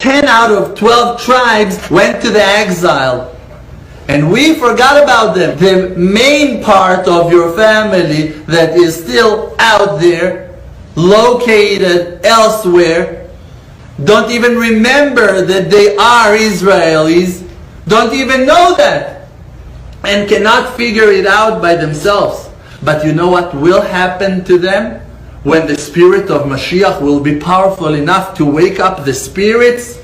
10 out of 12 tribes went to the exile. And we forgot about them. The main part of your family that is still out there, located elsewhere, don't even remember that they are Israelis, don't even know that, and cannot figure it out by themselves. But you know what will happen to them? When the spirit of Mashiach will be powerful enough to wake up the spirits,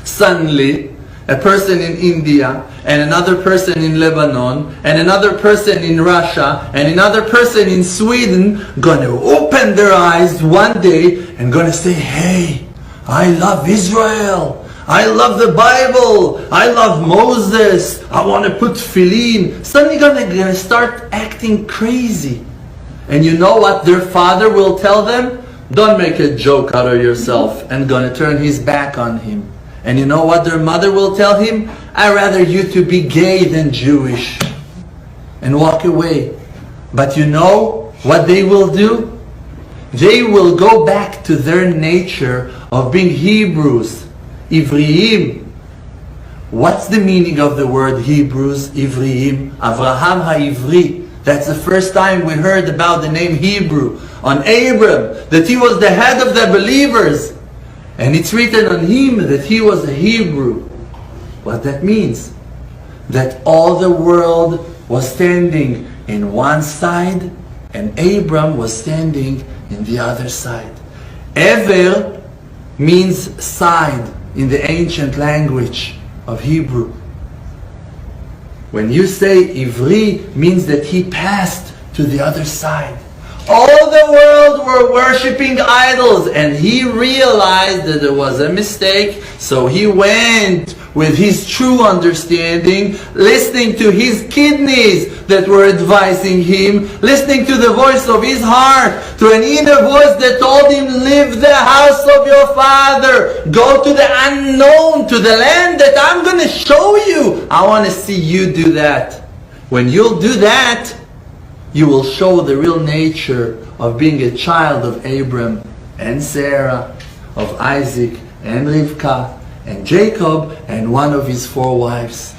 suddenly a person in India, and another person in Lebanon, and another person in Russia, and another person in Sweden, gonna open their eyes one day and gonna say, hey, I love Israel, I love the Bible, I love Moses, I want to put tefillin. Suddenly gonna start acting crazy. And you know what their father will tell them? Don't make a joke out of yourself, and gonna turn his back on him. And you know what their mother will tell him? I'd rather you to be gay than Jewish, and walk away. But you know what they will do? They will go back to their nature of being Hebrews, Ivriim. What's the meaning of the word Hebrews, Ivriim? Avraham HaIvri. That's the first time we heard about the name Hebrew on Abram, that he was the head of the believers. And it's written on him that he was a Hebrew. What that means? That all the world was standing in one side and Abram was standing in the other side. Ever means side in the ancient language of Hebrew. When you say Ivri, means that he passed to the other side. All the world were worshipping idols, and he realized that there was a mistake, so he went with his true understanding, listening to his kidneys that were advising him, listening to the voice of his heart, to an inner voice that told him, leave the house of your father, go to the unknown, to the land that I'm going to show you. I want to see you do that. When you'll do that, you will show the real nature of being a child of Abram and Sarah, of Isaac and Rivka and Jacob and one of his 4 wives.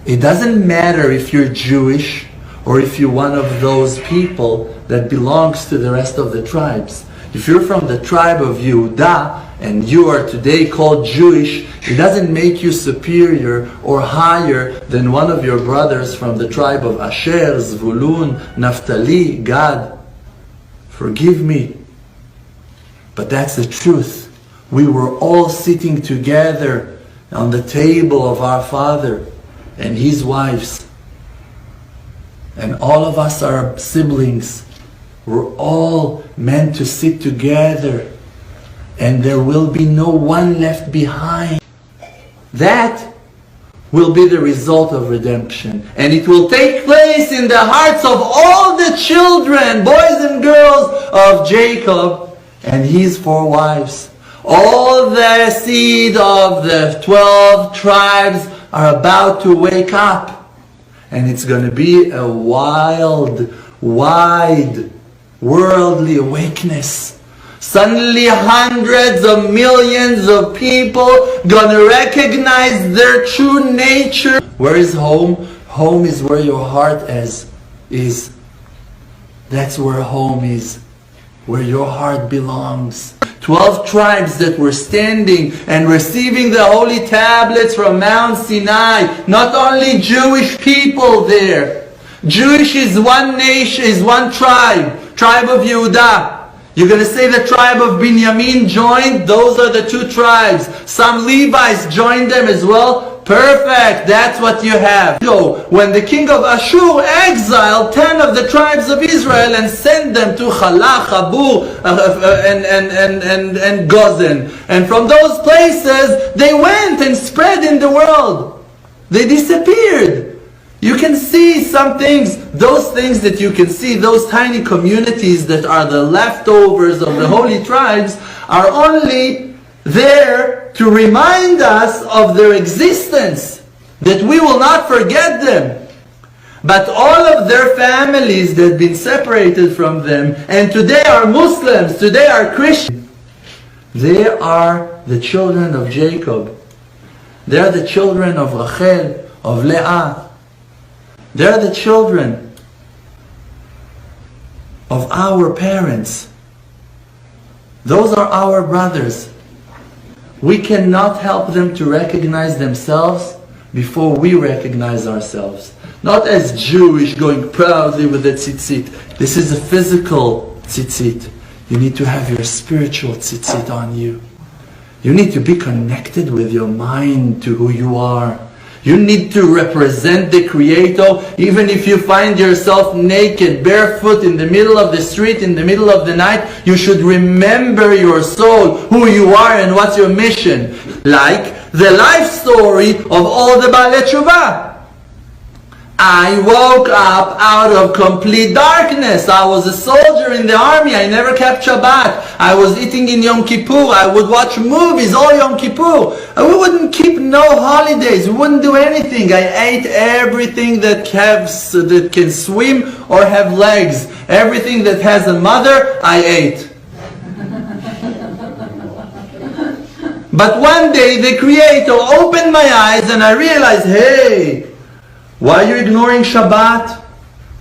It doesn't matter if you're Jewish or if you're one of those people that belongs to the rest of the tribes. If you're from the tribe of Yehuda and you are today called Jewish, it doesn't make you superior or higher than one of your brothers from the tribe of Asher, Zvulun, Naphtali, Gad. Forgive me, but that's the truth. We were all sitting together on the table of our father and his wives. And all of us are siblings. We're all meant to sit together. And there will be no one left behind. That will be the result of redemption. And it will take place in the hearts of all the children, boys and girls of Jacob and his 4 wives. All the seed of the 12 tribes are about to wake up. And it's going to be a wild, wide, worldly awakeness. Suddenly hundreds of millions of people gonna recognize their true nature. Where is home? Home is where your heart is. That's where home is. Where your heart belongs. 12 tribes that were standing and receiving the holy tablets from Mount Sinai. Not only Jewish people there. Jewish is one nation, is one tribe. Tribe of Yehuda. You're going to say the tribe of Binyamin joined? Those are the 2 tribes. Some Levites joined them as well. Perfect, that's what you have. So, when the king of Ashur exiled 10 of the tribes of Israel and sent them to Chala, Chabur, and Gozen. And from those places, they went and spread in the world. They disappeared. You can see some things, those things that you can see, those tiny communities that are the leftovers of the holy tribes are only there to remind us of their existence, that we will not forget them. But all of their families that have been separated from them, and today are Muslims, today are Christians, They are the children of Jacob. They are the children of Rachel, of Leah. They are the children of our parents. Those are our brothers. We cannot help them to recognize themselves before we recognize ourselves. Not as Jewish, going proudly with the tzitzit. This is a physical tzitzit. You need to have your spiritual tzitzit on you. You need to be connected with your mind to who you are. You need to represent the Creator, even if you find yourself naked, barefoot, in the middle of the street, in the middle of the night. You should remember your soul, who you are and what's your mission. Like the life story of all the Baalei Tshuva. I woke up out of complete darkness. I was a soldier in the army. I never kept Shabbat. I was eating in Yom Kippur. I would watch movies all Yom Kippur. We wouldn't keep no holidays. We wouldn't do anything. I ate everything that can swim or have legs. Everything that has a mother, I ate. But one day the Creator opened my eyes and I realized, hey, why are you ignoring Shabbat?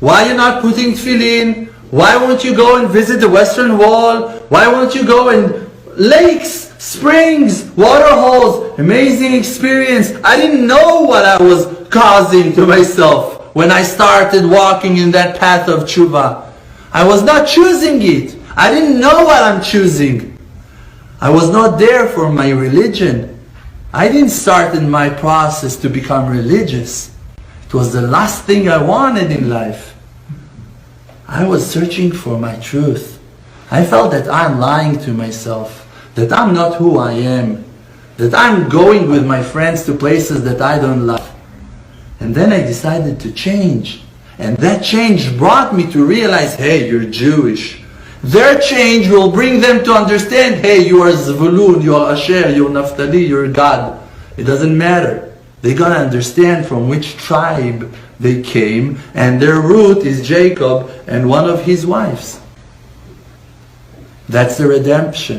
Why are you not putting tefillin? Why won't you go and visit the Western Wall? Why won't you go and lakes, springs, water holes? Amazing experience. I didn't know what I was causing to myself when I started walking in that path of tshuva. I was not choosing it. I didn't know what I'm choosing. I was not there for my religion. I didn't start in my process to become religious. It was the last thing I wanted in life. I was searching for my truth. I felt that I'm lying to myself, that I'm not who I am, that I'm going with my friends to places that I don't love. And then I decided to change. And that change brought me to realize, hey, you're Jewish. Their change will bring them to understand, hey, you are Zvulun, you are Asher, you're Naphtali, you're God. It doesn't matter. They're going to understand from which tribe they came, and their root is Jacob and one of his wives. That's the redemption.